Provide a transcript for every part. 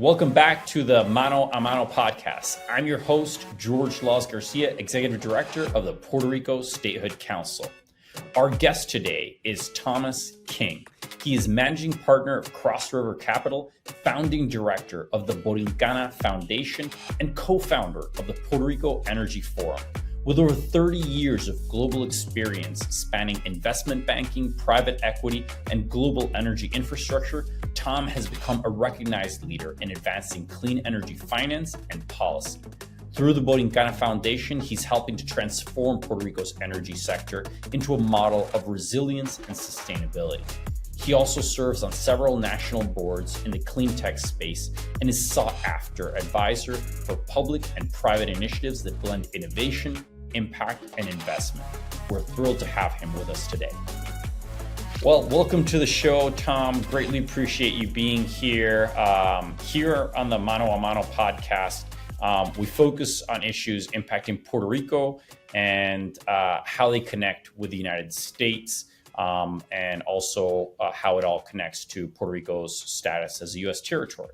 welcome back to the Mano podcast. I'm your host, George Laws Garcia, Executive Director of the Puerto Rico Statehood Council. Our guest today is Thomas King. He is Managing Partner of Cross River Capital, Founding Director of the Borincana Foundation, and co-founder of the Puerto Rico Energy Forum. With over 30 years of global experience spanning investment banking, private equity, and global energy infrastructure, Tom has become a recognized leader in advancing clean energy finance and policy. Through the Borincana Foundation, he's helping to transform Puerto Rico's energy sector into a model of resilience and sustainability. He also serves on several national boards in the clean tech space and is sought after advisor for public and private initiatives that blend innovation, impact, and investment. We're thrilled to have him with us today. Well, welcome to the show, Tom. Greatly appreciate you being here. Here on the Mano a Mano podcast, we focus on issues impacting Puerto Rico and how they connect with the United States, and also how it all connects to Puerto Rico's status as a U.S. territory.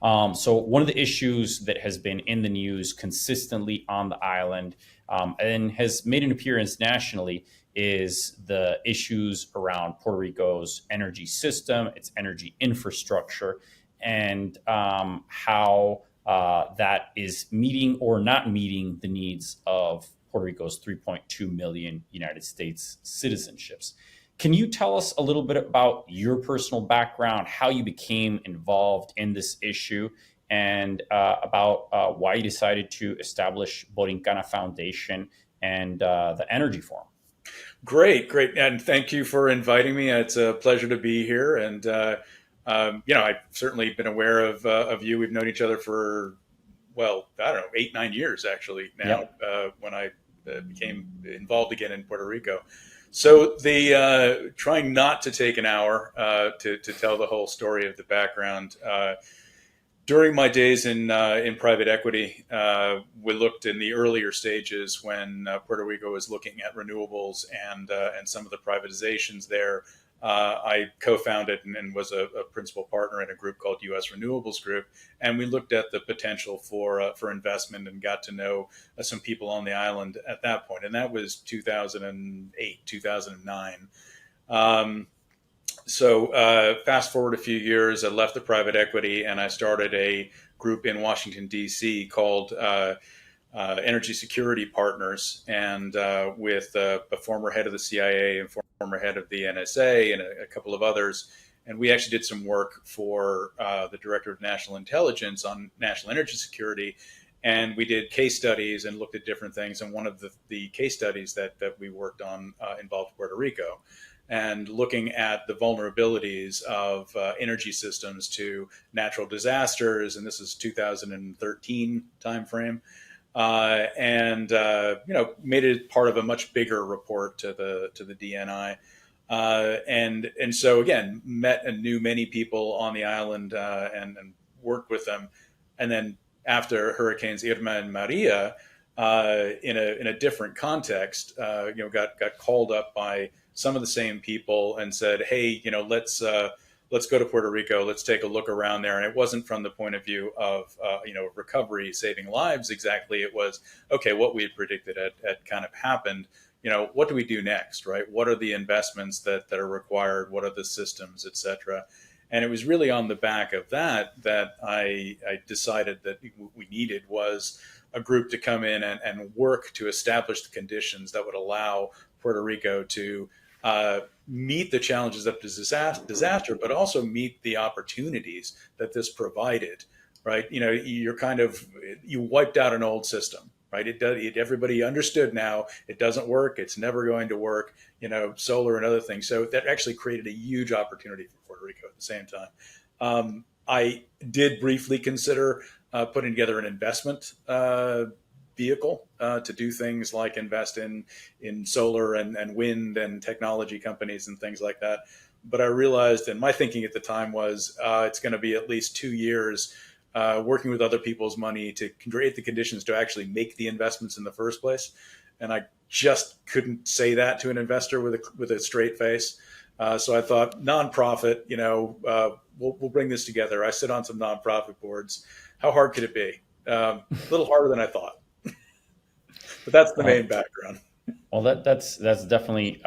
So one of the issues that has been in the news consistently on the island and has made an appearance nationally is the issues around Puerto Rico's energy system, its energy infrastructure, and how that is meeting or not meeting the needs of Puerto Rico's 3.2 million United States citizenships. Can you tell us a little bit about your personal background, how you became involved in this issue, and about why you decided to establish Borincana Foundation and the Energy Forum? Great. And thank you for inviting me. It's a pleasure to be here. And, I've certainly been aware of you. We've known each other for, 8-9 years actually now, when I became involved again in Puerto Rico. So trying not to take an hour to tell the whole story of the background. During my days in private equity, we looked in the earlier stages when Puerto Rico was looking at renewables and some of the privatizations there. I co-founded and was a principal partner in a group called U.S. Renewables Group, and we looked at the potential for investment and got to know some people on the island at that point, and that was 2008, 2009. So fast forward a few years, I left the private equity and I started a group in Washington, D.C. called Energy Security Partners, and with a former head of the CIA and former head of the NSA and a couple of others. And we actually did some work for the Director of National Intelligence on national energy security. And we did case studies and looked at different things. And one of the case studies that we worked on involved Puerto Rico, and looking at the vulnerabilities of energy systems to natural disasters. And this is 2013 timeframe. Made it part of a much bigger report to the DNI. And so again, met and knew many people on the island and worked with them. And then after Hurricanes Irma and Maria, in a different context, got called up by some of the same people and said, hey, let's go to Puerto Rico. Let's take a look around there. And it wasn't from the point of view of, recovery, saving lives exactly. It was, okay, what we had predicted had kind of happened. What do we do next, right? What are the investments that are required? What are the systems, et cetera? And it was really on the back of that I decided that we needed was a group to come in and work to establish the conditions that would allow Puerto Rico to meet the challenges of disaster, but also meet the opportunities that this provided, right? You wiped out an old system, right? Everybody understood now it doesn't work. It's never going to work, solar and other things. So that actually created a huge opportunity for Puerto Rico at the same time. I did briefly consider putting together an investment vehicle to do things like invest in solar and wind and technology companies and things like that. But I realized, and my thinking at the time was, it's going to be at least 2 years working with other people's money to create the conditions to actually make the investments in the first place. And I just couldn't say that to an investor with a straight face. So I thought nonprofit, we'll bring this together. I sit on some nonprofit boards. How hard could it be? A little harder than I thought, but that's the Well, main background. Well, that's definitely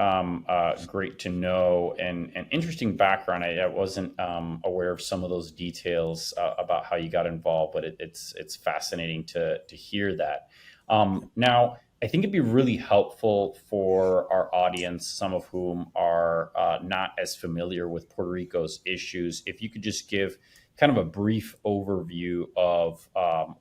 great to know, and an interesting background. I wasn't aware of some of those details about how you got involved, but it's fascinating to hear that. Now, I think it'd be really helpful for our audience, some of whom are not as familiar with Puerto Rico's issues, if you could just give kind of a brief overview of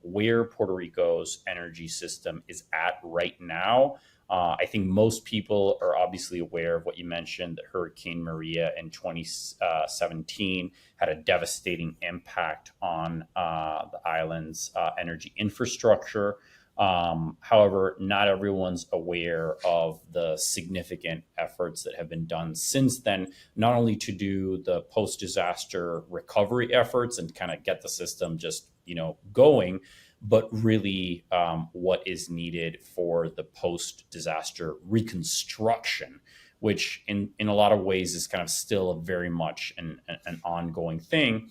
where Puerto Rico's energy system is at right now. I think most people are obviously aware of what you mentioned, that Hurricane Maria in 2017 had a devastating impact on the island's energy infrastructure. However, not everyone's aware of the significant efforts that have been done since then, not only to do the post-disaster recovery efforts and kind of get the system just, going, but really what is needed for the post-disaster reconstruction, which in a lot of ways is kind of still a very much an ongoing thing.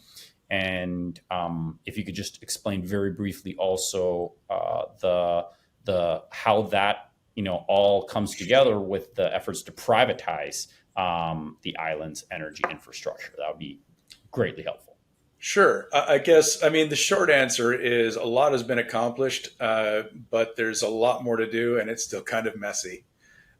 And if you could just explain very briefly also the how that all comes together with the efforts to privatize the island's energy infrastructure, that would be greatly helpful. Sure. I guess, the short answer is a lot has been accomplished, but there's a lot more to do, and it's still kind of messy.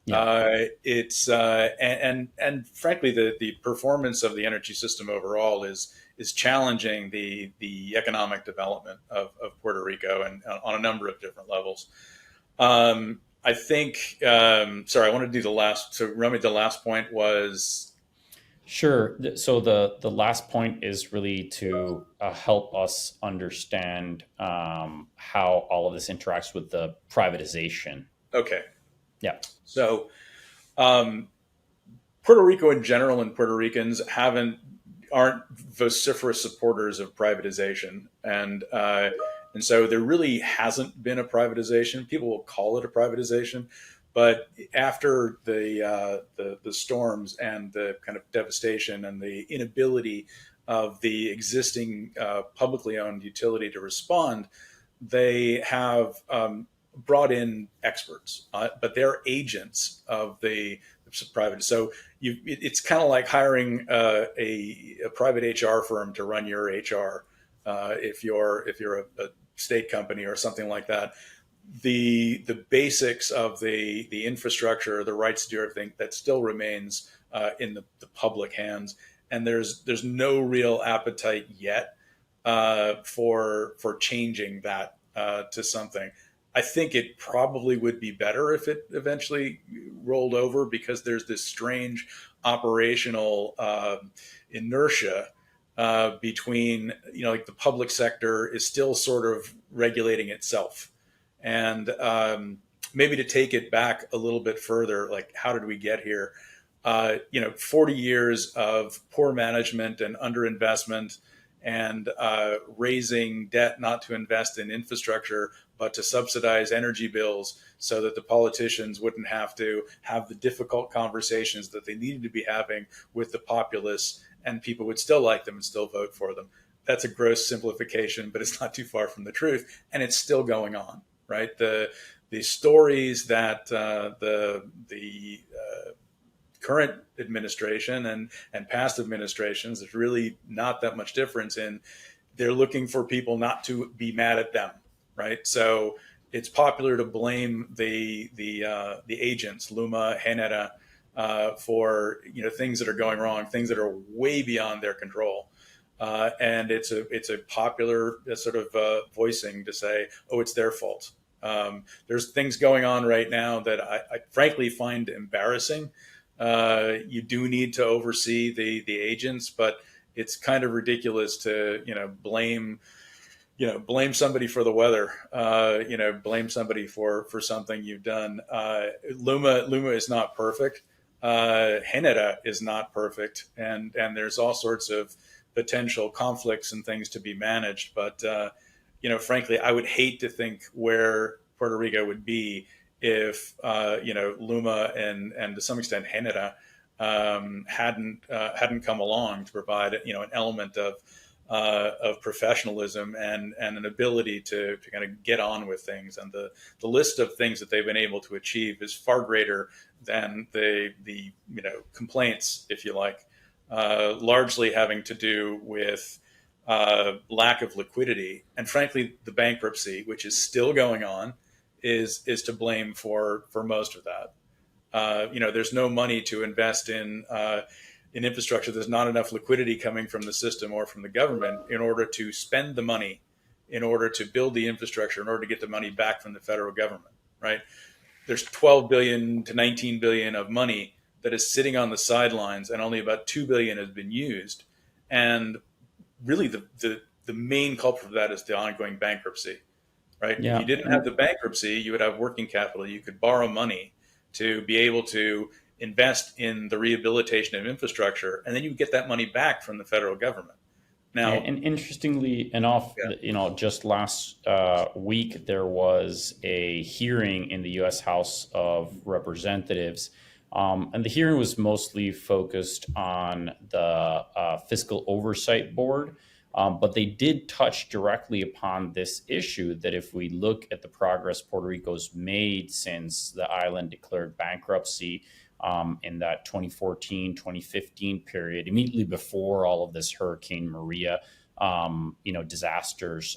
Yeah. It's and frankly, the performance of the energy system overall is challenging the economic development of Puerto Rico, and on a number of different levels. I think. Sorry, I want to do the last. So, Romy, the last point was. Sure. So the last point is really to help us understand how all of this interacts with the privatization. Okay. Yeah. So, Puerto Rico in general and Puerto Ricans aren't vociferous supporters of privatization, and so there really hasn't been a privatization. People will call it a privatization, but after the storms and the kind of devastation and the inability of the existing publicly owned utility to respond, they have brought in experts, but they're agents of the private. So it's kind of like hiring a private HR firm to run your HR if you're a state company or something like that. The basics of the infrastructure, the rights to do everything, that still remains in the public hands, and there's no real appetite yet for changing that to something. I think it probably would be better if it eventually rolled over, because there's this strange operational inertia between, like the public sector is still sort of regulating itself. And maybe to take it back a little bit further, like how did we get here? 40 years of poor management and underinvestment, and raising debt not to invest in infrastructure, but to subsidize energy bills so that the politicians wouldn't have to have the difficult conversations that they needed to be having with the populace, and people would still like them and still vote for them. That's a gross simplification, but it's not too far from the truth, and it's still going on, right? The stories that the current administration and past administrations, there's really not that much difference in. They're looking for people not to be mad at them, right? So it's popular to blame the agents, Luma, Genera, for things that are going wrong, things that are way beyond their control. And it's a popular sort of voicing to say, oh, it's their fault. There's things going on right now that I frankly find embarrassing. You do need to oversee the agents, but it's kind of ridiculous to blame somebody for the weather, blame somebody for something you've done. Luma is not perfect. Genera is not perfect, and there's all sorts of potential conflicts and things to be managed. But frankly, I would hate to think where Puerto Rico would be if Luma and to some extent Genera hadn't come along to provide an element of professionalism and an ability to kind of get on with things. And the list of things that they've been able to achieve is far greater than the complaints, if you like, largely having to do with lack of liquidity. And frankly, the bankruptcy, which is still going on, is to blame for most of that. There's no money to invest in infrastructure. There's not enough liquidity coming from the system or from the government in order to spend the money, in order to build the infrastructure, in order to get the money back from the federal government, right? There's 12 billion to 19 billion of money that is sitting on the sidelines, and only about 2 billion has been used. And really the main culprit of that is the ongoing bankruptcy, right? Yeah. If you didn't have the bankruptcy, you would have working capital. You could borrow money to be able to invest in the rehabilitation of infrastructure, and then you get that money back from the federal government. Now, and interestingly enough, just last week there was a hearing in the U.S. House of Representatives, and the hearing was mostly focused on the Fiscal Oversight Board, but they did touch directly upon this issue that if we look at the progress Puerto Rico's made since the island declared bankruptcy, in that 2014, 2015 period, immediately before all of this Hurricane Maria, disasters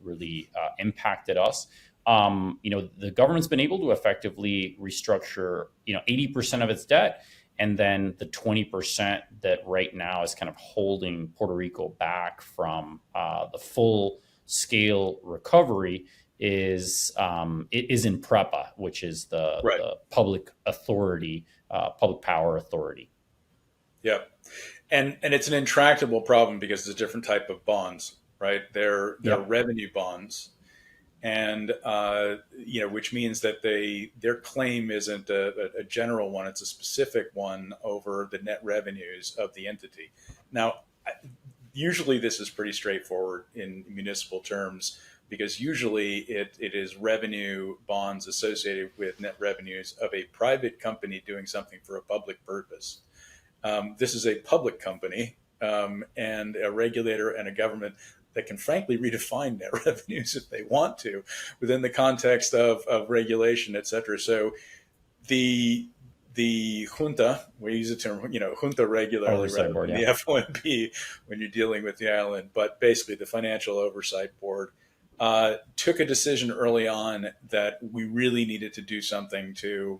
really impacted us. The government's been able to effectively restructure, 80% of its debt. And then the 20% that right now is kind of holding Puerto Rico back from the full scale recovery is in PREPA, which is the public authority, public power authority. Yeah, and it's an intractable problem because it's a different type of bonds, right? They're revenue bonds, and which means that their claim isn't a general one; it's a specific one over the net revenues of the entity. Now, usually this is pretty straightforward in municipal terms, because usually it is revenue bonds associated with net revenues of a private company doing something for a public purpose. This is a public company and a regulator and a government that can frankly redefine net revenues if they want to within the context of regulation, et cetera. So the junta, we use the term, junta regularly rather than the FOMB when you're dealing with the island, but basically the Financial Oversight Board took a decision early on that we really needed to do something to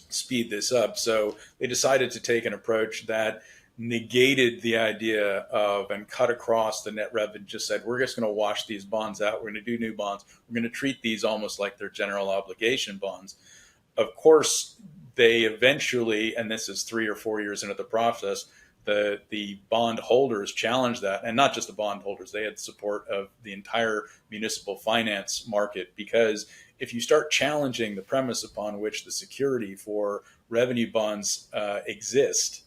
speed this up. So they decided to take an approach that negated the idea of and cut across the net revenue, just said, we're just going to wash these bonds out. We're going to do new bonds. We're going to treat these almost like they're general obligation bonds. Of course, they eventually, and this is 3 or 4 years into the process, the bond holders challenged that, and not just the bond holders, they had support of the entire municipal finance market, because if you start challenging the premise upon which the security for revenue bonds exist,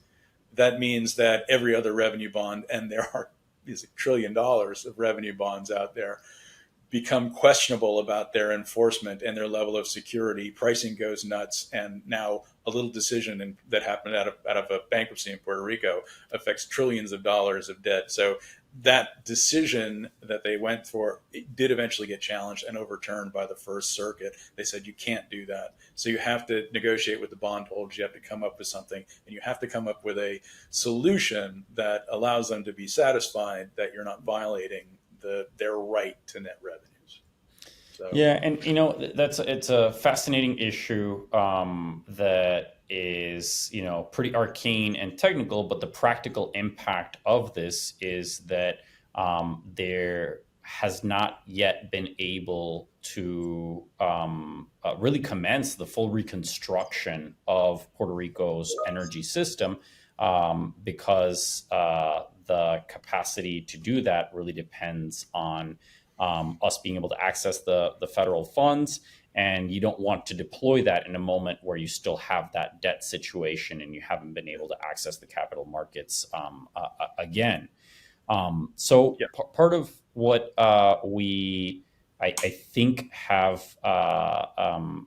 that means that every other revenue bond, and there is $1 trillion of revenue bonds out there, become questionable about their enforcement and their level of security. Pricing goes nuts, and now a little decision that happened out of a bankruptcy in Puerto Rico affects trillions of dollars of debt. So that decision that they went for, it did eventually get challenged and overturned by the First Circuit. They said you can't do that. So you have to negotiate with the bondholders. You have to come up with something, and you have to come up with a solution that allows them to be satisfied that you're not violating their right to net revenues. So. Yeah, and it's a fascinating issue that is pretty arcane and technical, but the practical impact of this is that there has not yet been able to really commence the full reconstruction of Puerto Rico's energy system because the capacity to do that really depends on us being able to access the federal funds. And you don't want to deploy that in a moment where you still have that debt situation and you haven't been able to access the capital markets again. Part of what I think have an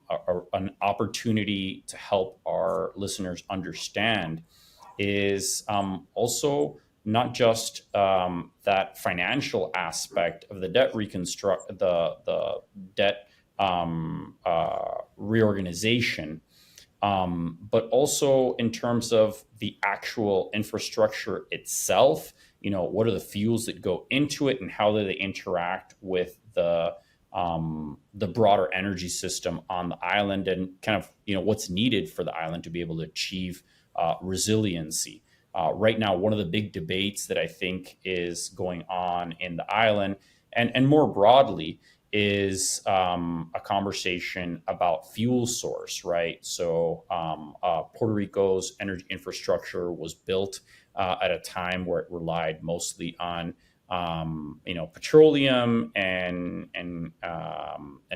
opportunity to help our listeners understand is also not just that financial aspect of the debt reconstruct, the debt reorganization, but also in terms of the actual infrastructure itself. What are the fuels that go into it, and how do they interact with the broader energy system on the island, and kind of what's needed for the island to be able to achieve resiliency. Right now, one of the big debates that I think is going on in the island, and more broadly, is a conversation about fuel source, right? So Puerto Rico's energy infrastructure was built at a time where it relied mostly on petroleum and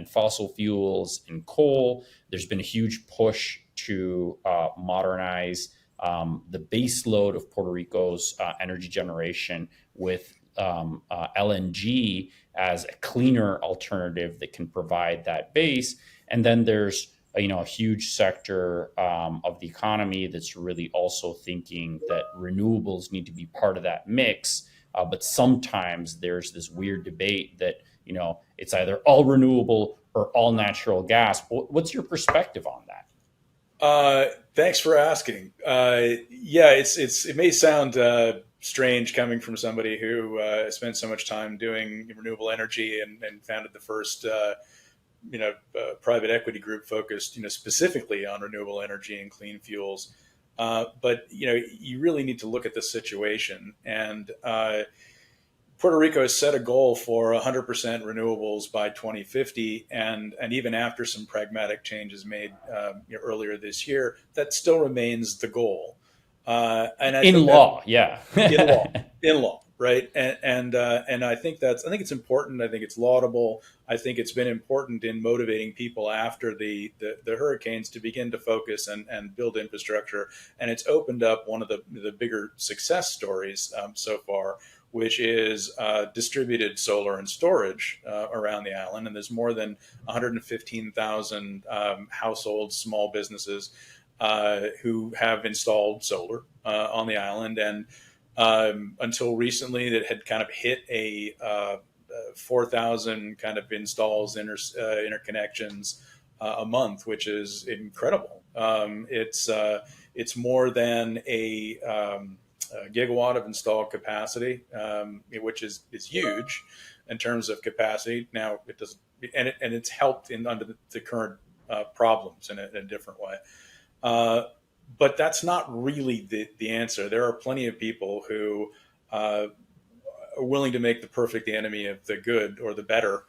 fossil fuels and coal. There's been a huge push to modernize the base load of Puerto Rico's energy generation with LNG as a cleaner alternative that can provide that base. And then there's a huge sector of the economy that's really also thinking that renewables need to be part of that mix. But sometimes there's this weird debate that it's either all renewable or all natural gas. What's your perspective on that? Thanks for asking. Yeah, it may sound strange coming from somebody who spent so much time doing renewable energy and founded the first private equity group focused specifically on renewable energy and clean fuels. But you really need to look at the situation, and Puerto Rico has set a goal for 100% renewables by 2050, and even after some pragmatic changes made earlier this year, that still remains the goal. And I in law, yeah, in law, right? And I think it's important. I think it's laudable. I think it's been important in motivating people after the hurricanes to begin to focus and build infrastructure. And it's opened up one of the bigger success stories so far, which is distributed solar and storage around the island. And there's more than 115,000 households, small businesses who have installed solar on the island. And until recently, that had kind of hit a 4,000 kind of installs, interconnections a month, which is incredible. It's more than a gigawatt of installed capacity, which is huge in terms of capacity. Now it doesn't, and it's helped under the current problems in a different way. But that's not really the answer. There are plenty of people who are willing to make the perfect the enemy of the good or the better,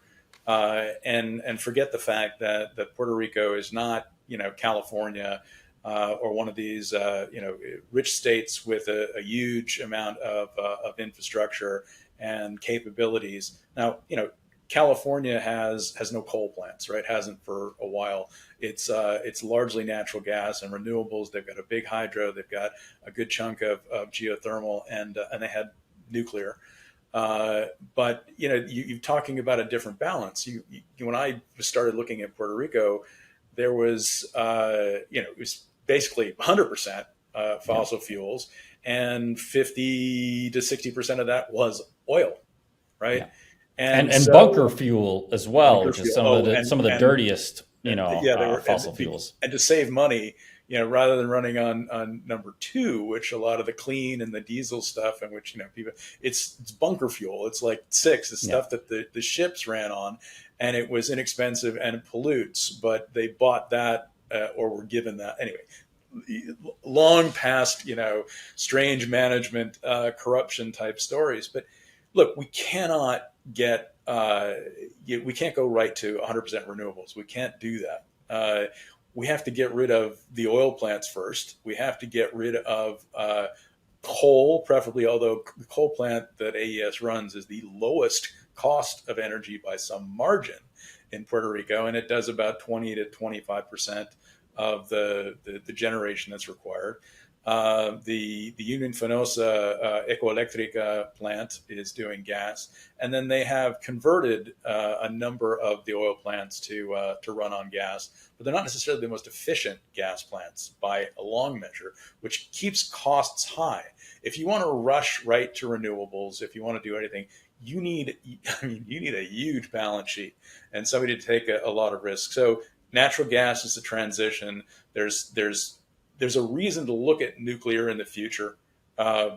and forget the fact that Puerto Rico is not California. Or one of these, rich states with a huge amount of infrastructure and capabilities. Now, California has no coal plants, right? Hasn't for a while. It's largely natural gas and renewables. They've got a big hydro. They've got a good chunk of geothermal, and they had nuclear. But you're talking about a different balance. When I started looking at Puerto Rico, there was it was basically 100% fossil fuels, and 50 to 60% of that was oil, right? Yeah. And bunker fuel as well, which is some of the dirtiest, fossil fuels. And to save money, rather than running on number two, which a lot of the clean and the diesel stuff, and which people, it's bunker fuel. It's like six, the stuff that the ships ran on, and it was inexpensive and it pollutes, but they bought that or were given that anyway. Long past strange management, corruption type stories. But look, we cannot get we can't go right to 100% renewables. We can't do that. We have to get rid of the oil plants first. We have to get rid of coal, preferably, although the coal plant that AES runs is the lowest cost of energy by some margin in Puerto Rico, and it does about 20 to 25% of the generation that's required. The Union Fenosa Ecoelectrica plant is doing gas, and then they have converted a number of the oil plants to run on gas, but they're not necessarily the most efficient gas plants by a long measure, which keeps costs high. If you want to rush right to renewables, if you want to do anything, you need you need a huge balance sheet and somebody to take a lot of risk. So natural gas is a transition. There's a reason to look at nuclear in the future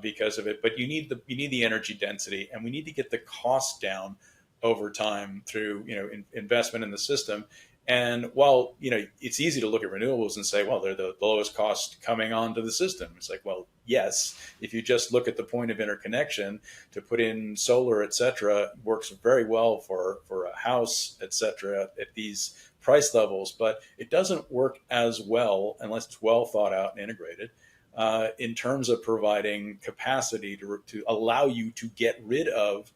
because of it, but you need the energy density, and we need to get the cost down over time through investment in the system. And while it's easy to look at renewables and say, well, they're the lowest cost coming onto the system. It's like, well, yes, if you just look at the point of interconnection to put in solar, et cetera, works very well for a house, et cetera, at these price levels, but it doesn't work as well unless it's well thought out and integrated in terms of providing capacity to allow you to get rid of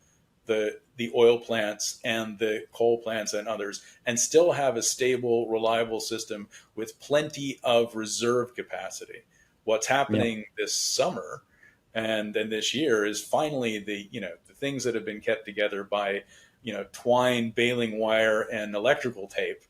the oil plants and the coal plants and others, and still have a stable, reliable system with plenty of reserve capacity. What's happening this summer and then this year is finally the things that have been kept together by twine, baling wire, and electrical tape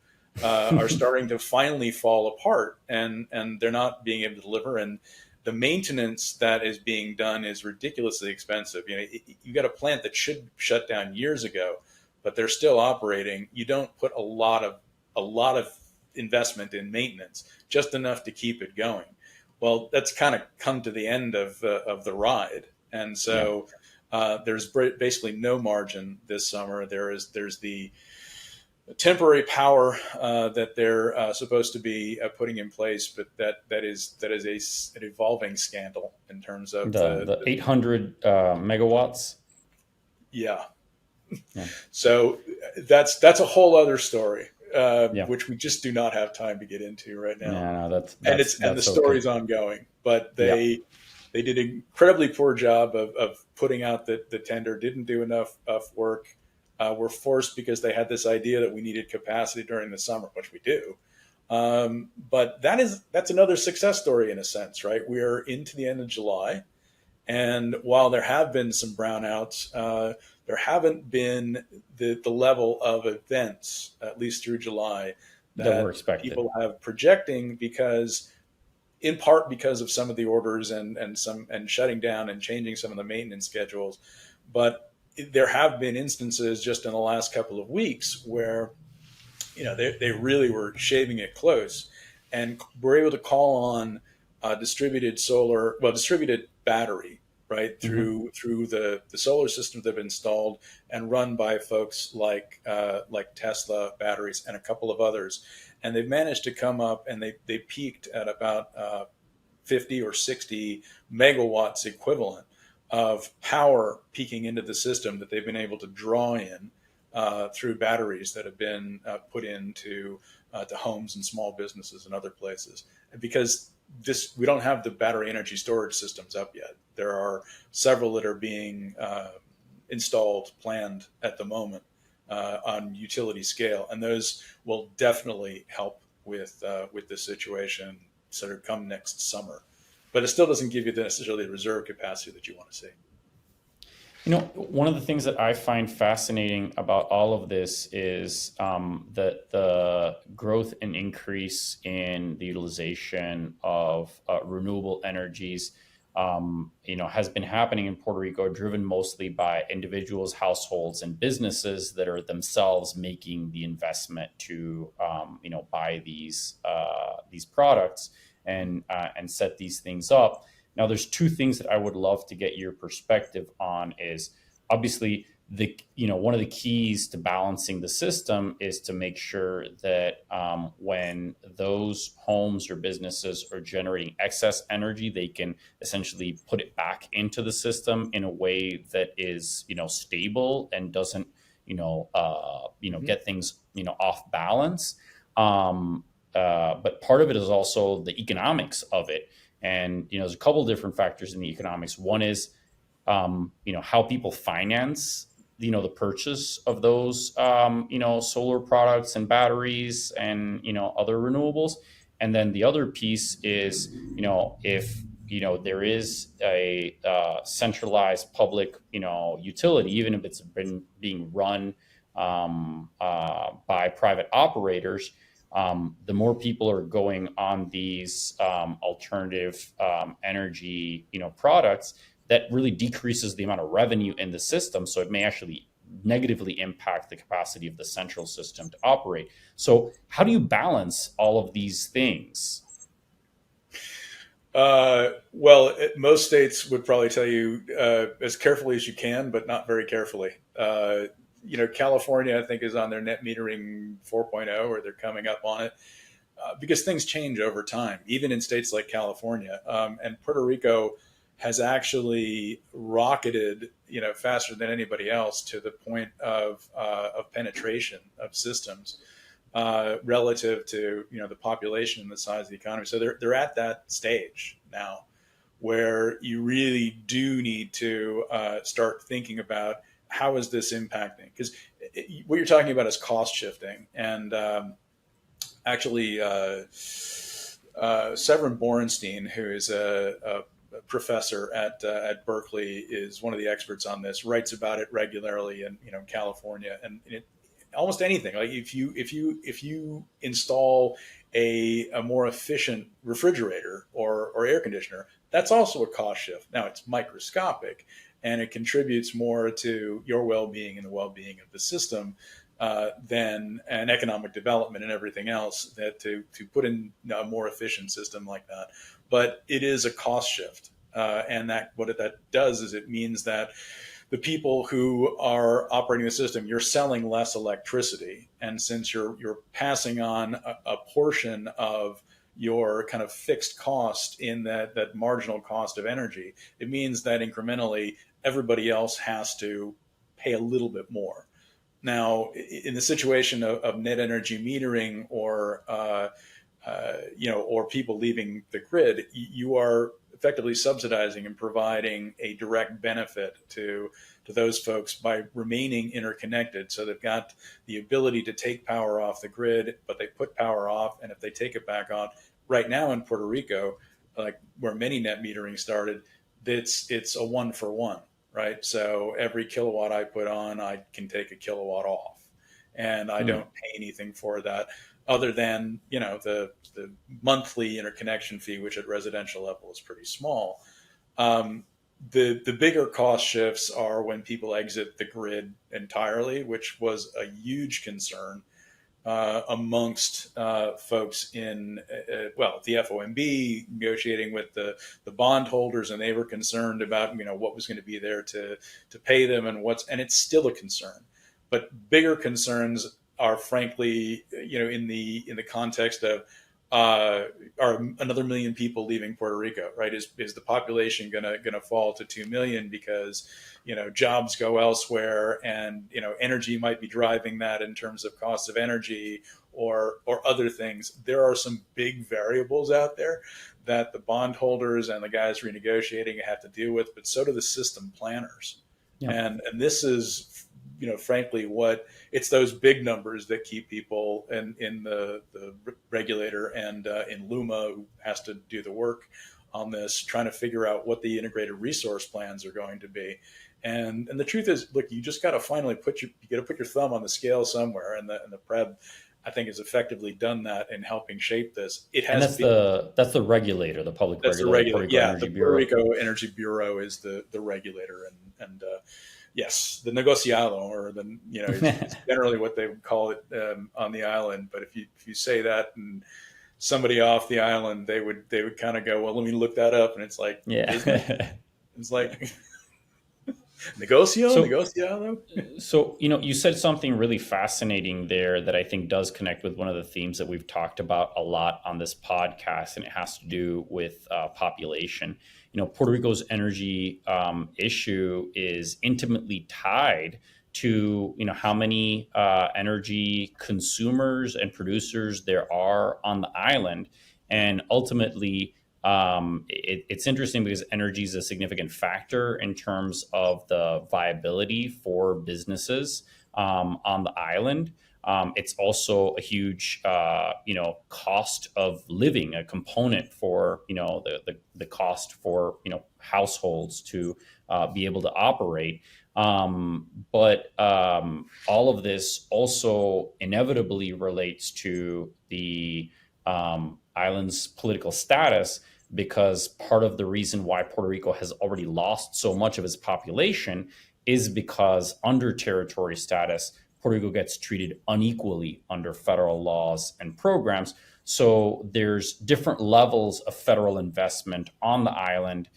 are starting to finally fall apart, and they're not being able to deliver. And the maintenance that is being done is ridiculously expensive. You got a plant that should shut down years ago, but they're still operating. You don't put a lot of investment in maintenance, just enough to keep it going. Well, that's kind of come to the end of the ride, and so there's basically no margin this summer. There's the temporary power that they're supposed to be putting in place, but that is an evolving scandal in terms of the 800 megawatts. Yeah. So that's a whole other story, which we just do not have time to get into right now. Yeah, no, and the story's ongoing, but they did an incredibly poor job of putting out the tender. Didn't do enough work. Were forced because they had this idea that we needed capacity during the summer, which we do. But that's another success story in a sense, right? We are into the end of July, and while there have been some brownouts, there haven't been the level of events, at least through July, that were expected. People have projecting in part because of some of the orders and shutting down and changing some of the maintenance schedules, but there have been instances just in the last couple of weeks where, they really were shaving it close, and were able to call on distributed battery, right, through the solar systems that have been installed and run by folks like Tesla batteries and a couple of others, and they've managed to come up, and they peaked at about 50 or 60 megawatts equivalent of power peaking into the system that they've been able to draw in through batteries that have been put into to homes and small businesses and other places. And because we don't have the battery energy storage systems up yet, there are several that are being planned at the moment on utility scale, and those will definitely help with the situation sort of come next summer. But it still doesn't give you necessarily the reserve capacity that you want to see. One of the things that I find fascinating about all of this is that the growth and increase in the utilization of renewable energies, has been happening in Puerto Rico, driven mostly by individuals, households, and businesses that are themselves making the investment to, buy these products and set these things up. Now, there's two things that I would love to get your perspective on. Is obviously one of the keys to balancing the system is to make sure that when those homes or businesses are generating excess energy, they can essentially put it back into the system in a way that is stable and doesn't get things off balance. But part of it is also the economics of it. And, there's a couple of different factors in the economics. One is, how people finance, the purchase of those, solar products and batteries and, other renewables. And then the other piece is, if, there is a centralized public, utility, even if it's been being run by private operators, the more people are going on these alternative energy, products, that really decreases the amount of revenue in the system. So it may actually negatively impact the capacity of the central system to operate. So how do you balance all of these things? Most states would probably tell you as carefully as you can, but not very carefully. California, I think, is on their net metering 4.0, or they're coming up on it, because things change over time, even in states like California. And Puerto Rico has actually rocketed, faster than anybody else to the point of penetration of systems relative to the population and the size of the economy. So they're at that stage now where you really do need to start thinking about how is this impacting, because what you're talking about is cost shifting. And actually, Severin Borenstein, who is a professor at Berkeley, is one of the experts on this. Writes about it regularly in California, and almost anything. Like if you install a more efficient refrigerator or air conditioner, that's also a cost shift. Now it's microscopic, and it contributes more to your well-being and the well-being of the system than an economic development and everything else that to put in a more efficient system like that. But it is a cost shift, and that what that does is it means that the people who are operating the system, you're selling less electricity, and since you're passing on a portion of your kind of fixed cost in that marginal cost of energy, it means that incrementally everybody else has to pay a little bit more. Now, in the situation of net energy metering or or people leaving the grid, you are effectively subsidizing and providing a direct benefit to those folks by remaining interconnected. So they've got the ability to take power off the grid, but they put power off, and if they take it back on, right now in Puerto Rico, like where many net metering started, it's a 1-for-1. Right. So every kilowatt I put on, I can take a kilowatt off, and I don't pay anything for that other than, the monthly interconnection fee, which at residential level is pretty small. The bigger cost shifts are when people exit the grid entirely, which was a huge concern amongst folks in, the FOMB negotiating with the bondholders, and they were concerned about, what was going to be there to pay them and it's still a concern. But bigger concerns are frankly, in the context of are another million people leaving Puerto Rico, right? Is the population gonna fall to 2 million because jobs go elsewhere, and energy might be driving that in terms of cost of energy or other things. There are some big variables out there that the bondholders and the guys renegotiating have to deal with, but so do the system planners. Yeah. And this is frankly what it's those big numbers that keep people in the regulator and in LUMA, who has to do the work on this, trying to figure out what the integrated resource plans are going to be. And the truth is, look, you just got to finally put your thumb on the scale somewhere, and the PREB, I think, has effectively done that in helping shape this. It has that's the regulator, the public that's regulator. The Puerto Rico Energy Bureau is the regulator, and yes, the negociado, or it's generally what they would call it on the island. But if you say that, and somebody off the island, they would kind of go, well, let me look that up, and it's like, yeah, it's like negociado. So you said something really fascinating there that I think does connect with one of the themes that we've talked about a lot on this podcast, and it has to do with population. Puerto Rico's energy issue is intimately tied to how many energy consumers and producers there are on the island, and ultimately it's interesting because energy is a significant factor in terms of the viability for businesses on the island. It's also a huge, cost of living, a component for, the cost for, households to be able to operate. But all of this also inevitably relates to the island's political status, because part of the reason why Puerto Rico has already lost so much of its population is because under territory status, Puerto Rico gets treated unequally under federal laws and programs. So there's different levels of federal investment on the island.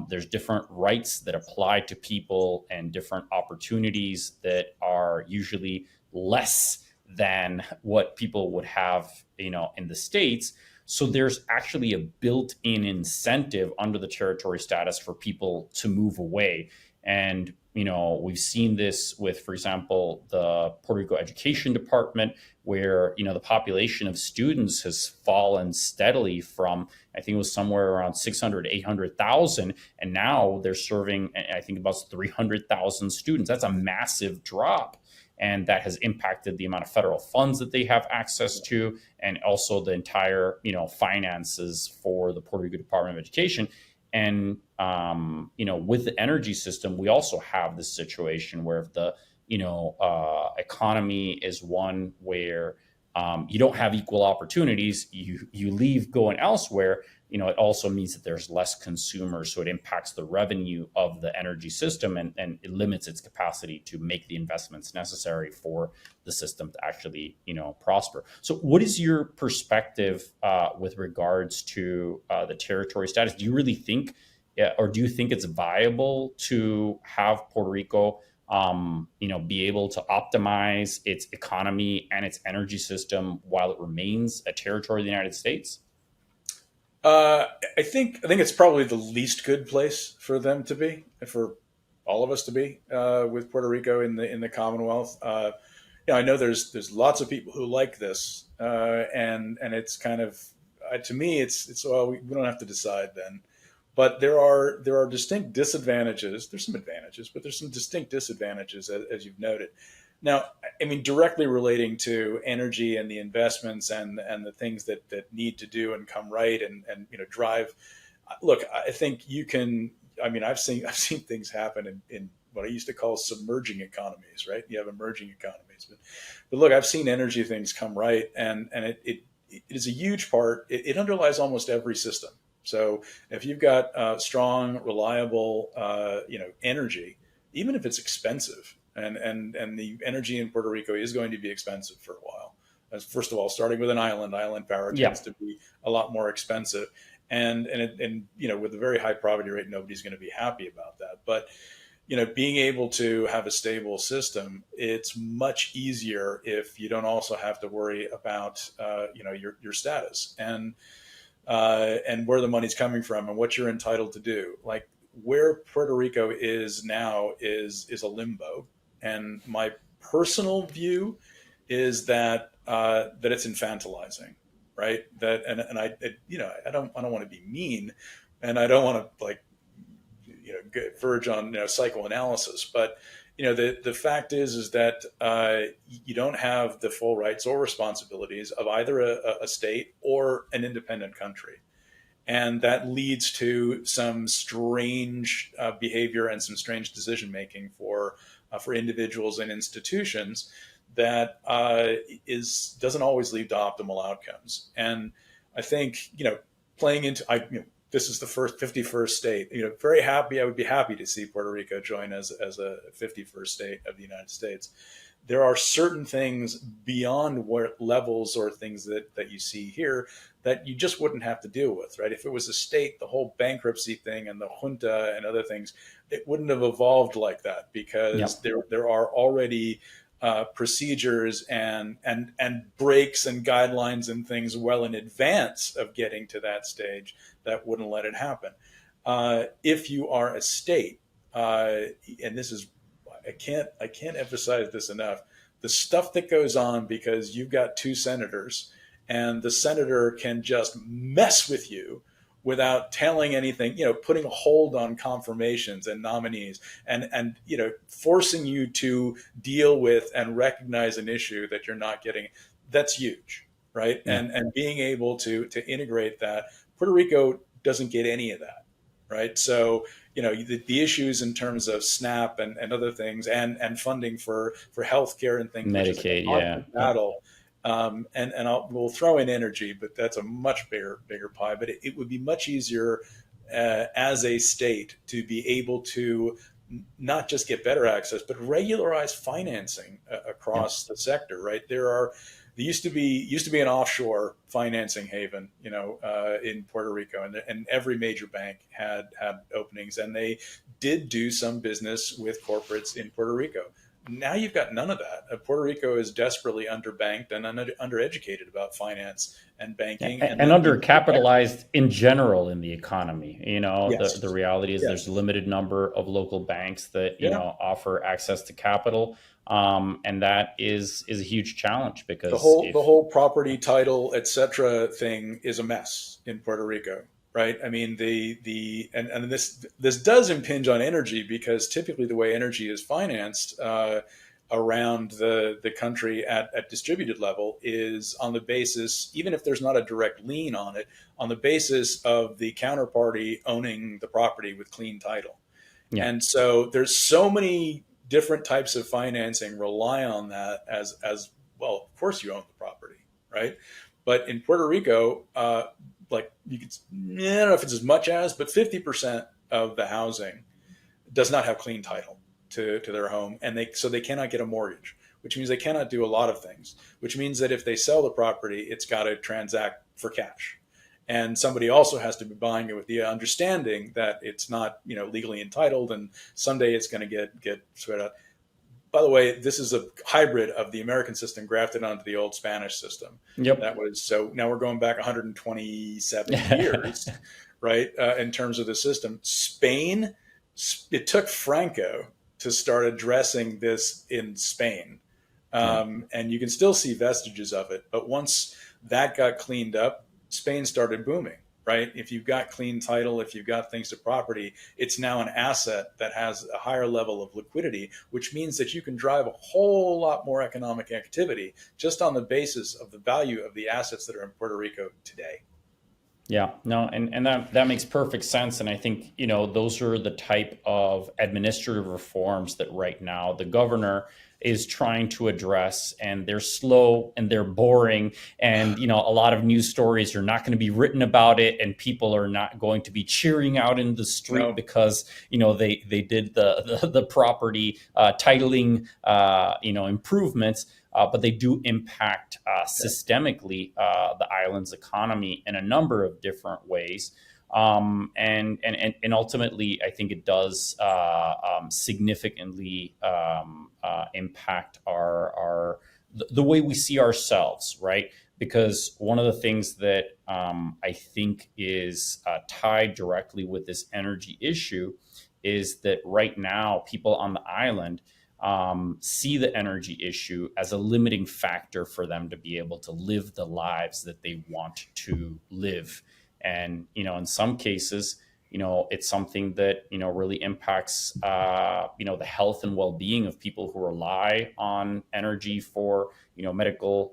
There's different rights that apply to people and different opportunities that are usually less than what people would have, in the States. So there's actually a built-in incentive under the territory status for people to move away. And we've seen this with, for example, the Puerto Rico Education Department, where the population of students has fallen steadily from, I think it was somewhere around 600 to 800,000, and now they're serving, I think, about 300,000 students. That's a massive drop. And that has impacted the amount of federal funds that they have access to, and also the entire, finances for the Puerto Rico Department of Education. And, with the energy system, we also have this situation where if the, economy is one where you don't have equal opportunities, you leave going elsewhere, it also means that there's less consumers. So it impacts the revenue of the energy system, and it limits its capacity to make the investments necessary for the system to actually, prosper. So what is your perspective with regards to the territory status? Do you really think, or do you think it's viable to have Puerto Rico be able to optimize its economy and its energy system while it remains a territory of the United States? I think it's probably the least good place for them to be, for all of us to be, with Puerto Rico in the Commonwealth. I know there's lots of people who like this, and it's kind of, to me, it's well, we don't have to decide then. But there are distinct disadvantages. There's some advantages, but there's some distinct disadvantages, as you've noted. Now, I mean, directly relating to energy and the investments and the things that need to do and come right and drive. Look, I think you can. I mean, I've seen things happen in what I used to call submerging economies. Right? You have emerging economies, but look, I've seen energy things come right, and it is a huge part. It underlies almost every system. So if you've got strong, reliable, energy, even if it's expensive, and the energy in Puerto Rico is going to be expensive for a while. First of all, starting with an island power tends to be a lot more expensive, and with a very high poverty rate, nobody's going to be happy about that. But being able to have a stable system, it's much easier if you don't also have to worry about your status and where the money's coming from and what you're entitled to do. Like where Puerto Rico is now is a limbo. And my personal view is that it's infantilizing, right? That and I don't want to be mean, and I don't want to verge on psychoanalysis, but the fact is that you don't have the full rights or responsibilities of either a state or an independent country. And that leads to some strange behavior and some strange decision making for individuals and institutions that doesn't always lead to optimal outcomes. And I think playing into this is the 51st state. Very happy. I would be happy to see Puerto Rico join as a 51st state of the United States. There are certain things beyond what levels or things that you see here that you just wouldn't have to deal with, right? If it was a state, the whole bankruptcy thing and the junta and other things, it wouldn't have evolved like that because there are already procedures and breaks and guidelines and things well in advance of getting to that stage that wouldn't let it happen. If you are a state, and this is, I can't emphasize this enough, the stuff that goes on because you've got two senators and the senator can just mess with you without telling anything, putting a hold on confirmations and nominees, and forcing you to deal with and recognize an issue that you're not getting. That's huge, right? Yeah. And being able to integrate that. Puerto Rico doesn't get any of that, right? So the issues in terms of SNAP and other things, and funding for healthcare and things, which is a Medicaid, yeah. constant battle. And we'll throw in energy, but that's a much bigger pie. But it would be much easier as a state to be able to not just get better access, but regularize financing across the sector. Right? There used to be an offshore financing haven, in Puerto Rico, and every major bank had openings, and they did do some business with corporates in Puerto Rico. Now you've got none of that. Puerto Rico is desperately underbanked and undereducated about finance and banking, and undercapitalized in general in the economy. Yes. The reality is there's a limited number of local banks that offer access to capital, and that is a huge challenge, because the whole property title, etc. thing is a mess in Puerto Rico. Right. I mean, and this does impinge on energy, because typically the way energy is financed around the country at distributed level is on the basis, even if there's not a direct lien on it, on the basis of the counterparty owning the property with clean title. Yeah. And so there's so many different types of financing rely on that as well. Of course, you own the property, right? But in Puerto Rico, like you could, I don't know if it's as much as, but 50% of the housing does not have clean title to their home, and they cannot get a mortgage, which means they cannot do a lot of things. Which means that if they sell the property, it's got to transact for cash, and somebody also has to be buying it with the understanding that it's not legally entitled, and someday it's going to get sweat out. By the way, this is a hybrid of the American system grafted onto the old Spanish system. Yep. So now we're going back 127 years, right? In terms of the system. Spain, it took Franco to start addressing this in Spain. And you can still see vestiges of it. But once that got cleaned up, Spain started booming. Right? If you've got clean title, if you've got things to property, it's now an asset that has a higher level of liquidity, which means that you can drive a whole lot more economic activity just on the basis of the value of the assets that are in Puerto Rico today. Yeah, no, and that makes perfect sense. And I think, those are the type of administrative reforms that right now the governor is trying to address, and they're slow and they're boring, and a lot of news stories are not going to be written about it, and people are not going to be cheering out in the street because they did the property titling improvements, but they do impact systemically the island's economy in a number of different ways. And ultimately, I think it does significantly impact the way we see ourselves, right? Because one of the things that I think is tied directly with this energy issue is that right now people on the island see the energy issue as a limiting factor for them to be able to live the lives that they want to live. And, in some cases, it's something that, really impacts, the health and well-being of people who rely on energy for, medical,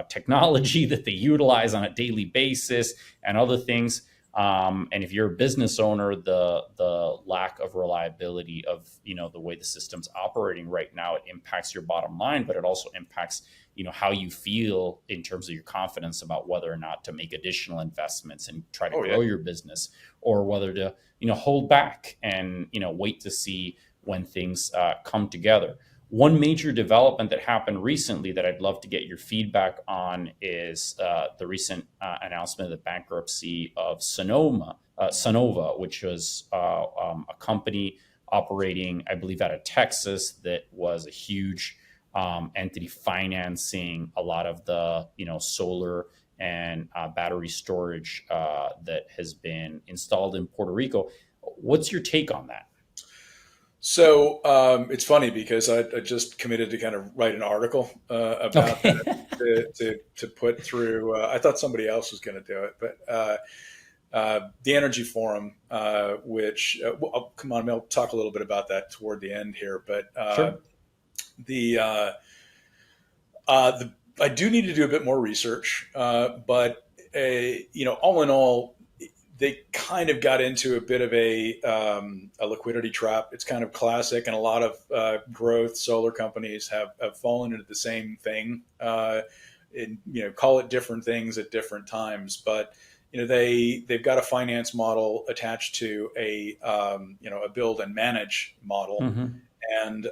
technology that they utilize on a daily basis and other things. And if you're a business owner, the lack of reliability of, the way the system's operating right now, it impacts your bottom line, but it also impacts, how you feel in terms of your confidence about whether or not to make additional investments and try to grow your business, or whether to, hold back and, wait to see when things come together. One major development that happened recently that I'd love to get your feedback on is the recent announcement of the bankruptcy of Sunnova, which was a company operating, I believe, out of Texas that was a huge entity financing a lot of the solar and battery storage that has been installed in Puerto Rico. What's your take on that? So it's funny because I just committed to kind of write an article about that to put through. I thought somebody else was going to do it, but the Energy Forum, which come on, I'll talk a little bit about that toward the end here. But Sure. the I do need to do a bit more research, but all in all, they kind of got into a bit of a liquidity trap. It's kind of classic, and a lot of growth solar companies have fallen into the same thing. Call it different things at different times, but they've got a finance model attached to a build and manage model, Mm-hmm. and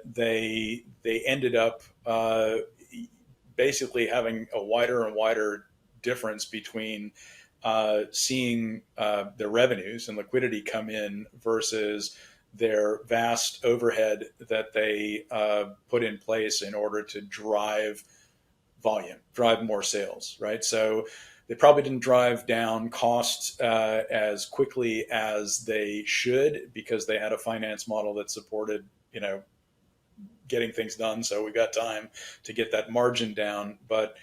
they ended up basically having a wider and wider difference between seeing their revenues and liquidity come in versus their vast overhead that they put in place in order to drive volume, drive more sales, right? So they probably didn't drive down costs as quickly as they should because they had a finance model that supported, getting things done. So we got time to get that margin down, but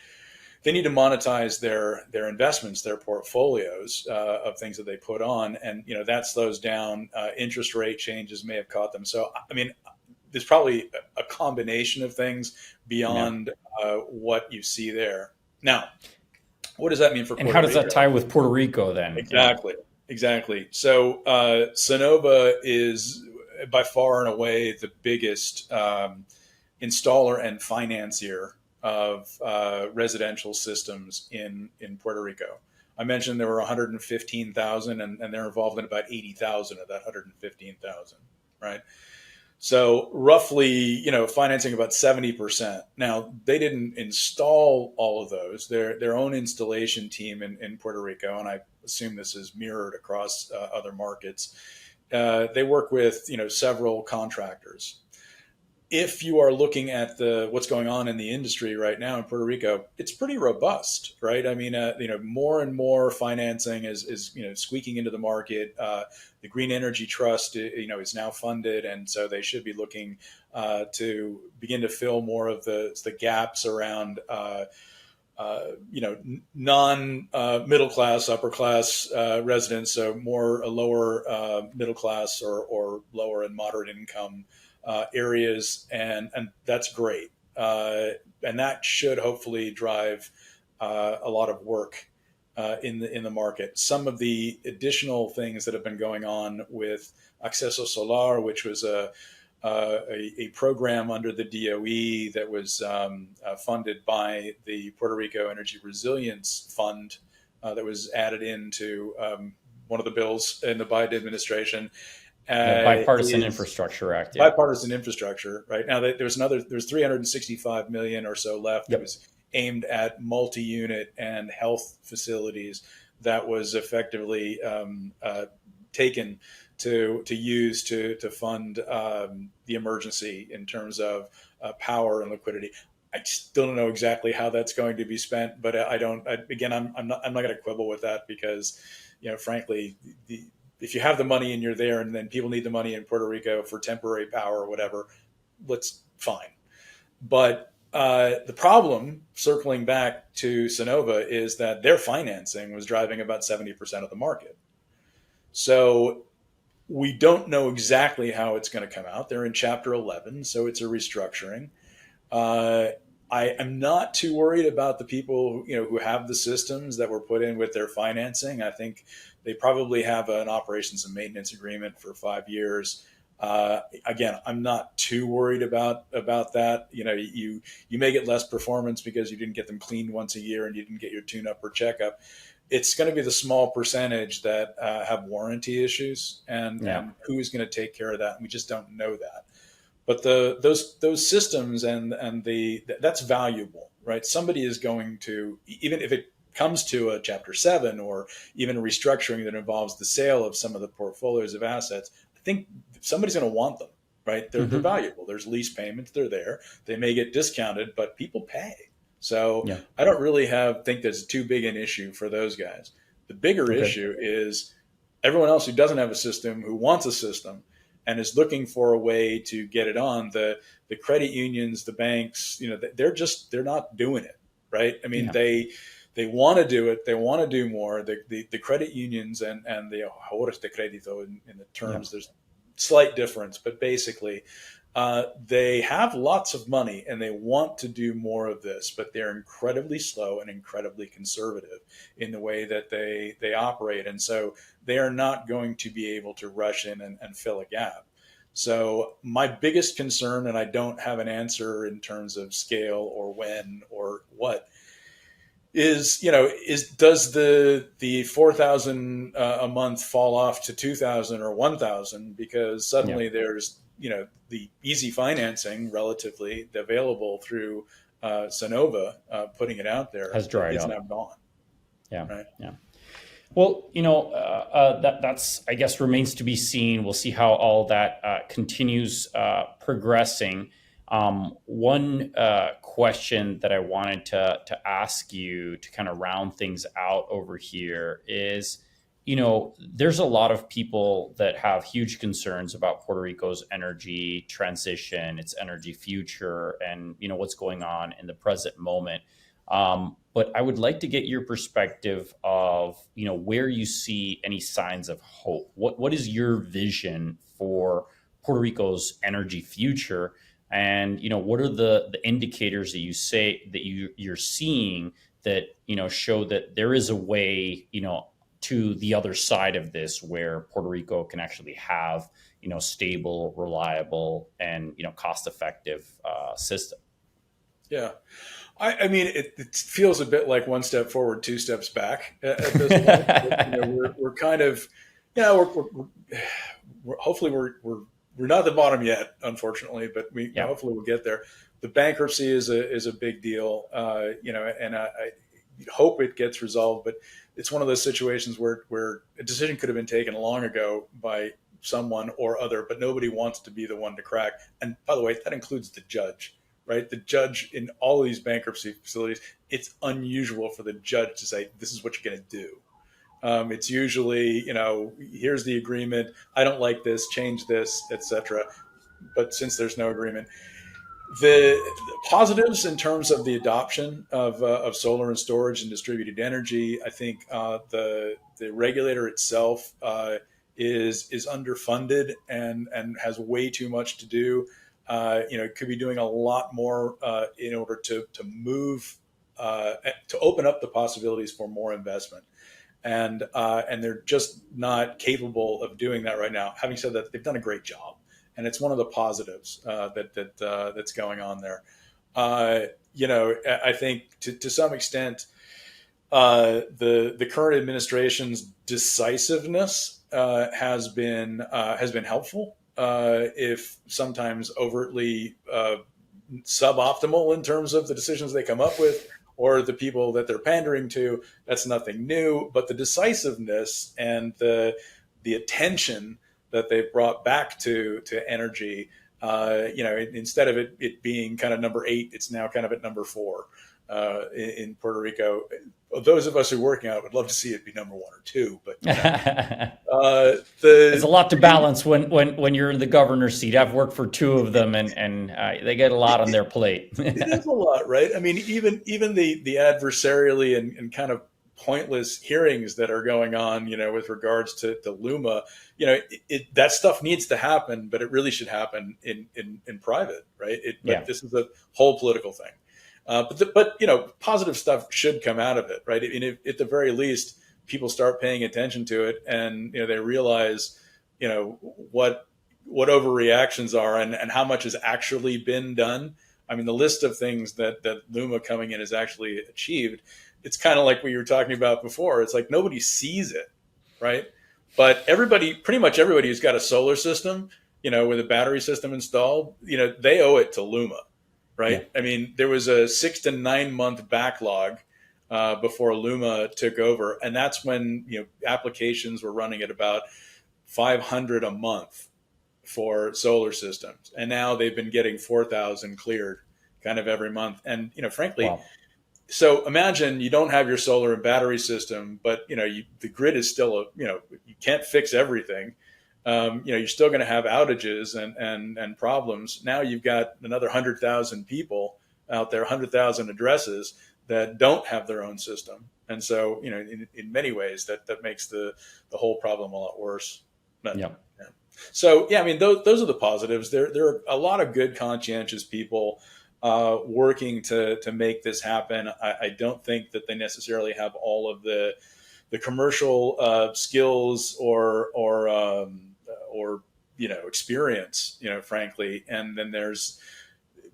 they need to monetize their investments, their portfolios of things that they put on, and that slows down. Interest rate changes may have caught them. So I mean, there's probably a combination of things beyond what you see there. Now, what does that mean for And Puerto how does Rico? that tie with Puerto Rico then? Exactly. So Sunnova is by far and away the biggest installer and financier of residential systems in Puerto Rico. I mentioned there were 115,000, and they're involved in about 80,000 of that 115,000, right? So roughly, financing about 70%. Now, they didn't install all of those. Their own installation team in Puerto Rico, and I assume this is mirrored across other markets. They work with several contractors. If you are looking at what's going on in the industry right now in Puerto Rico, it's pretty robust, right? I mean, more and more financing is squeaking into the market. The Green Energy Trust, is now funded, and so they should be looking to begin to fill more of the gaps around non middle class, upper class residents, so more lower middle class or lower and moderate income areas, and that's great, and that should hopefully drive a lot of work in the market. Some of the additional things that have been going on with Acceso Solar, which was a program under the DOE that was funded by the Puerto Rico Energy Resilience Fund that was added into one of the bills in the Biden administration. Bipartisan Infrastructure Act. Bipartisan infrastructure, right? Now there's 365 million or so left. That was aimed at multi-unit and health facilities that was effectively taken to use to fund the emergency in terms of power and liquidity. I still don't know exactly how that's going to be spent, but I'm not going to quibble with that because, frankly, if you have the money and you're there, and then people need the money in Puerto Rico for temporary power or whatever, fine. But the problem, circling back to Sunnova, is that their financing was driving about 70% of the market. So we don't know exactly how it's going to come out. They're in Chapter 11, so it's a restructuring. I am not too worried about the people who have the systems that were put in with their financing. I think they probably have an operations and maintenance agreement for 5 years. Again, I'm not too worried about that. You may get less performance because you didn't get them cleaned once a year and you didn't get your tune-up or checkup. It's going to be the small percentage that have warranty issues, and who's going to take care of that? And we just don't know that. But those systems and that's valuable, right? Somebody is going to, even if it comes to a Chapter 7 or even a restructuring that involves the sale of some of the portfolios of assets, I think somebody's going to want them, right? They're valuable. There's lease payments. They're there. They may get discounted, but people pay. So I don't really think there's too big an issue for those guys. The bigger issue is everyone else who doesn't have a system, who wants a system, and is looking for a way to get it on. The credit unions, the banks, they're not doing it, right? I mean, they They want to do it. They want to do more. The credit unions and the ahorros de crédito in the terms, there's slight difference, but basically they have lots of money and they want to do more of this, but they're incredibly slow and incredibly conservative in the way that they operate. And so they are not going to be able to rush in and fill a gap. So my biggest concern, and I don't have an answer in terms of scale or when or what, is does the 4,000 a month fall off to 2,000 or 1,000 because suddenly there's the easy financing relatively available through Sunnova putting it out there has dried up. It's now gone. Yeah, right? Yeah. Well, that's, I guess, remains to be seen. We'll see how all that continues progressing. One question that I wanted to ask you to kind of round things out over here is, there's a lot of people that have huge concerns about Puerto Rico's energy transition, its energy future, and, what's going on in the present moment. But I would like to get your perspective of, where you see any signs of hope. What is your vision for Puerto Rico's energy future? And, what are the indicators that you say that you're seeing that, show that there is a way, to the other side of this where Puerto Rico can actually have, stable, reliable, and, cost-effective system? Yeah. I mean, it feels a bit like one step forward, two steps back at this point. But, we're kind of, we're hopefully we're not at the bottom yet, unfortunately, but hopefully we'll get there. The bankruptcy is a big deal, and I hope it gets resolved. But it's one of those situations where a decision could have been taken long ago by someone or other, but nobody wants to be the one to crack. And by the way, that includes the judge. Right, the judge in all of these bankruptcy facilities, it's unusual for the judge to say, this is what you're going to do. It's usually, here's the agreement. I don't like this, change this, etc. But since there's no agreement, the positives in terms of the adoption of solar and storage and distributed energy, I think the regulator itself is underfunded and has way too much to do. It could be doing a lot more in order to move, to open up the possibilities for more investment. And they're just not capable of doing that right now. Having said that, they've done a great job. And it's one of the positives that's going on there. I think to some extent, the current administration's decisiveness has been helpful. If sometimes overtly suboptimal in terms of the decisions they come up with or the people that they're pandering to, that's nothing new. But the decisiveness and the attention that they've brought back to energy, instead of it being kind of number 8, it's now kind of at number 4 in Puerto Rico. Those of us who are working on it would love to see it be number 1 or 2, but there's a lot to balance when you're in the governor's seat. I've worked for 2 of them, and they get a lot on their plate. It is a lot, right? I mean, even the adversarially and kind of pointless hearings that are going on, with regards to Luma, that stuff needs to happen, but it really should happen in private, right? This is a whole political thing. But positive stuff should come out of it, right? I mean, at the very least, people start paying attention to it, and they realize, what overreactions are and how much has actually been done. I mean, the list of things that Luma coming in has actually achieved. It's kind of like what you were talking about before. It's like nobody sees it, right? But pretty much everybody who's got a solar system, with a battery system installed, they owe it to Luma. Right. Yeah. I mean, there was a 6 to 9 month backlog before Luma took over. And that's when, applications were running at about 500 a month for solar systems. And now they've been getting 4,000 cleared kind of every month. And, frankly, wow. So imagine you don't have your solar and battery system, but, the grid is still you can't fix everything. You're still going to have outages and problems. Now you've got another 100,000 people out there, 100,000 addresses that don't have their own system. And so, in many ways, that makes the whole problem a lot worse. But, Yeah. So, yeah, I mean, those are the positives. There are a lot of good, conscientious people working to make this happen. I don't think that they necessarily have all of the commercial skills or experience, frankly. And then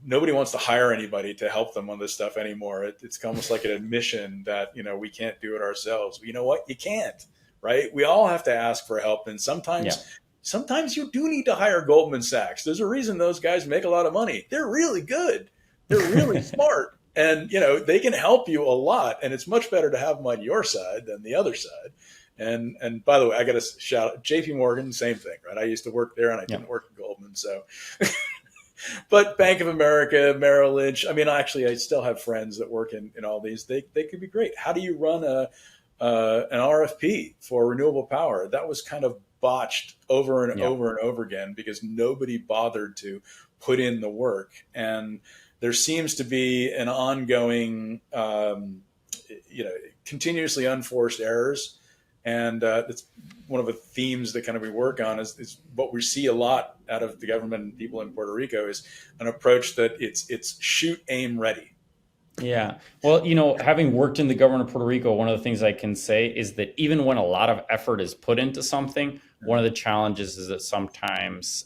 nobody wants to hire anybody to help them on this stuff anymore. It's almost like an admission that, we can't do it ourselves. But you know what? You can't, right? We all have to ask for help. And sometimes you do need to hire Goldman Sachs. There's a reason those guys make a lot of money. They're really good. They're really smart. And, they can help you a lot. And it's much better to have them on your side than the other side. And by the way, I got to shout out JP Morgan, same thing, right? I used to work there and I didn't work at Goldman. So, but Bank of America, Merrill Lynch, I mean, actually, I still have friends that work in all these. They could be great. How do you run an RFP for renewable power? That was kind of botched over and over and over again because nobody bothered to put in the work. And there seems to be an ongoing, continuously unforced errors. And that's one of the themes that kind of we work on is what we see a lot out of the government and people in Puerto Rico is an approach that it's shoot, aim, ready. Yeah. Well, having worked in the government of Puerto Rico, one of the things I can say is that even when a lot of effort is put into something, one of the challenges is that sometimes,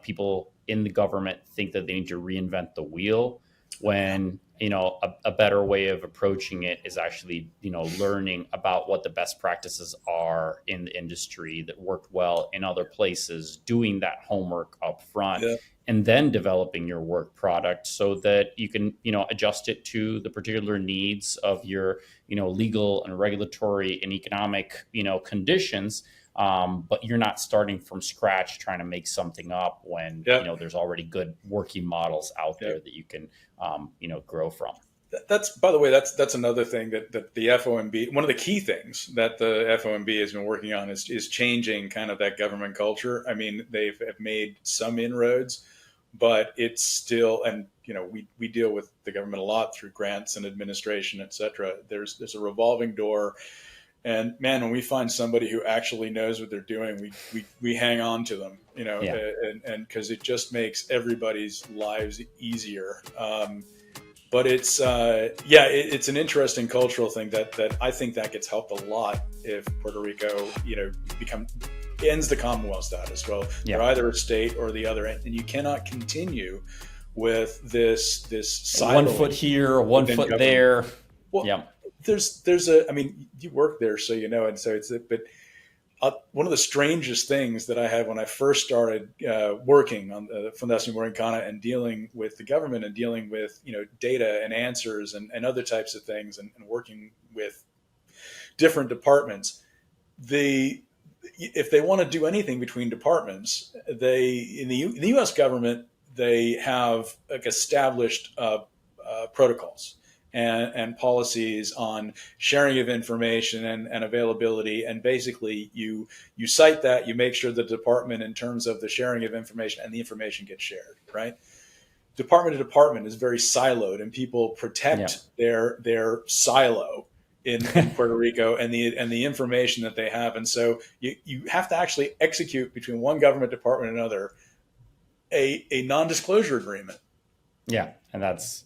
people in the government think that they need to reinvent the wheel when, a better way of approaching it is actually, learning about what the best practices are in the industry that worked well in other places, doing that homework up front. Yeah. And then developing your work product so that you can, adjust it to the particular needs of your, legal and regulatory and economic, conditions. But you're not starting from scratch trying to make something up when, there's already good working models out there that you can, grow from. That's, by the way, that's another thing that the FOMB, one of the key things that the FOMB has been working on is changing kind of that government culture. I mean, they've made some inroads, but it's still, and we deal with the government a lot through grants and administration, et cetera. There's a revolving door, and man, when we find somebody who actually knows what they're doing, we hang on to them, and because it just makes everybody's lives easier. But it's it's an interesting cultural thing that I think that gets helped a lot if Puerto Rico ends the Commonwealth status. Well, they're either a state or the other, and you cannot continue with this silo. 1 foot here, 1 foot government. There. Well, there's I mean, you work there, so and so but one of the strangest things that I had when I first started working on the Fundación Borincana and dealing with the government and dealing with data and answers and other types of things and working with different departments, if they want to do anything between departments, in the U.S. government they have established protocols and policies on sharing of information and availability. And basically you cite that, you make sure the department in terms of the sharing of information and the information gets shared, right? Department to department is very siloed and people protect their silo in Puerto Rico and the information that they have. And so you have to actually execute between one government department and another a non-disclosure agreement. Yeah. And that's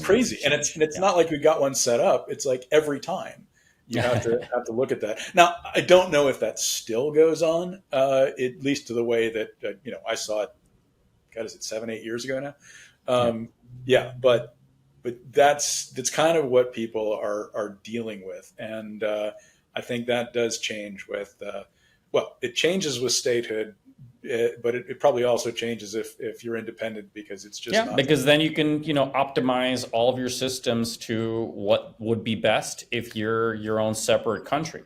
crazy. And it's not like we got one set up. It's like every time you have to look at that. Now, I don't know if that still goes on, at least to the way that, I saw it, God, is it 7-8 years ago now? But that's kind of what people are dealing with. And I think that does change with, it changes with statehood. But it probably also changes if you're independent because it's just not because then you can optimize all of your systems to what would be best if you're your own separate country.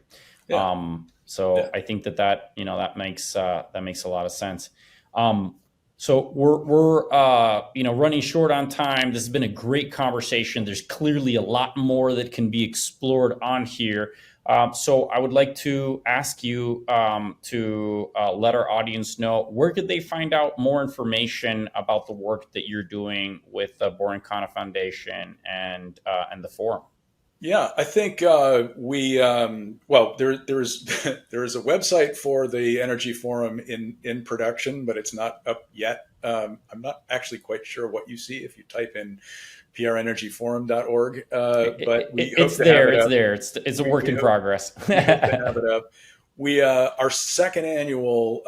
I think that makes a lot of sense. So we're running short on time. This has been a great conversation. There's clearly a lot more that can be explored on here. So I would like to ask you to let our audience know, where could they find out more information about the work that you're doing with the Borincana Foundation and the forum? Yeah, I think there's there is a website for the Energy Forum in production, but it's not up yet. I'm not actually quite sure what you see if you type in prenergyforum.org, but we hope It's to have there. it It's up. there. It's a work in progress. We hope to have it up. We our second annual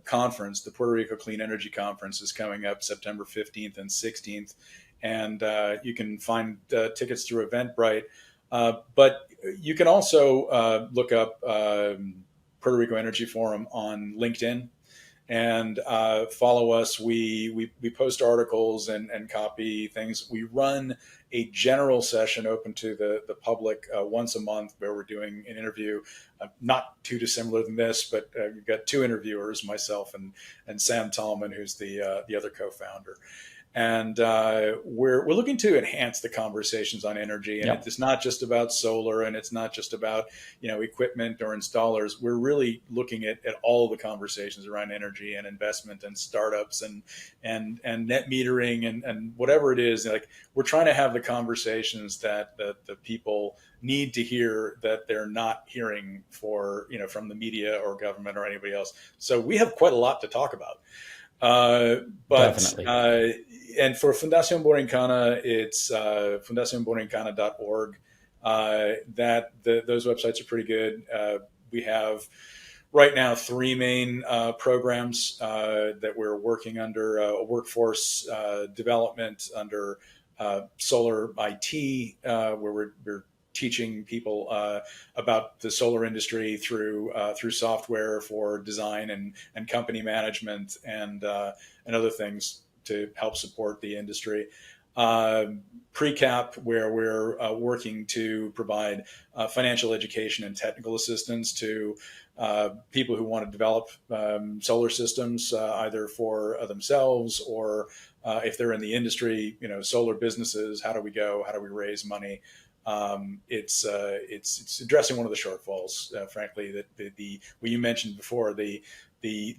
conference, the Puerto Rico Clean Energy Conference, is coming up September 15th and 16th, and you can find tickets through Eventbrite. But you can also look up Puerto Rico Energy Forum on LinkedIn and follow us. We post articles and copy things. We run a general session open to the public once a month where we're doing an interview, not too dissimilar than this, but we've got two interviewers, myself and Sam Tallman, who's the other co-founder. And we're looking to enhance the conversations on energy, and Yep. it's not just about solar, and it's not just about equipment or installers. We're really looking at all the conversations around energy and investment and startups and net metering and whatever it is. Like, we're trying to have the conversations that the people need to hear that they're not hearing from the media or government or anybody else. So we have quite a lot to talk about. Definitely. And for Fundación Borincana, it's fundacionborincana.org. Those websites are pretty good. We have right now three main programs that we're working under: a workforce development under solar IT, where we're teaching people about the solar industry through software for design and company management and other things to help support the industry. Pre-cap, where we're working to provide financial education and technical assistance to people who want to develop solar systems, either for themselves or if they're in the industry, solar businesses. How do we go? How do we raise money? It's addressing one of the shortfalls, frankly, that what you mentioned before, the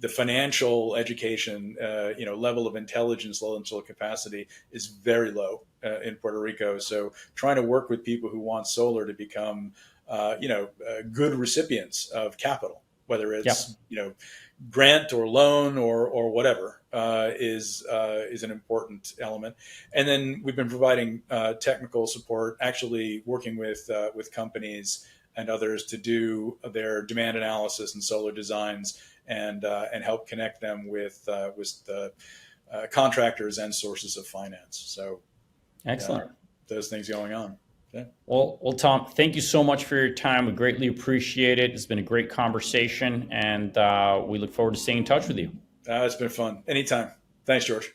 financial education, level of intelligence, level of capacity is very low in Puerto Rico. So trying to work with people who want solar to become, good recipients of capital, whether it's, grant or loan or whatever, is an important element. And then we've been providing technical support, actually working with companies and others to do their demand analysis and solar designs, and help connect them with the contractors and sources of finance. So, Excellent. Those things going on. Yeah. Well, Tom, thank you so much for your time. We greatly appreciate it. It's been a great conversation, and we look forward to staying in touch with you. It's been fun. Anytime. Thanks, George.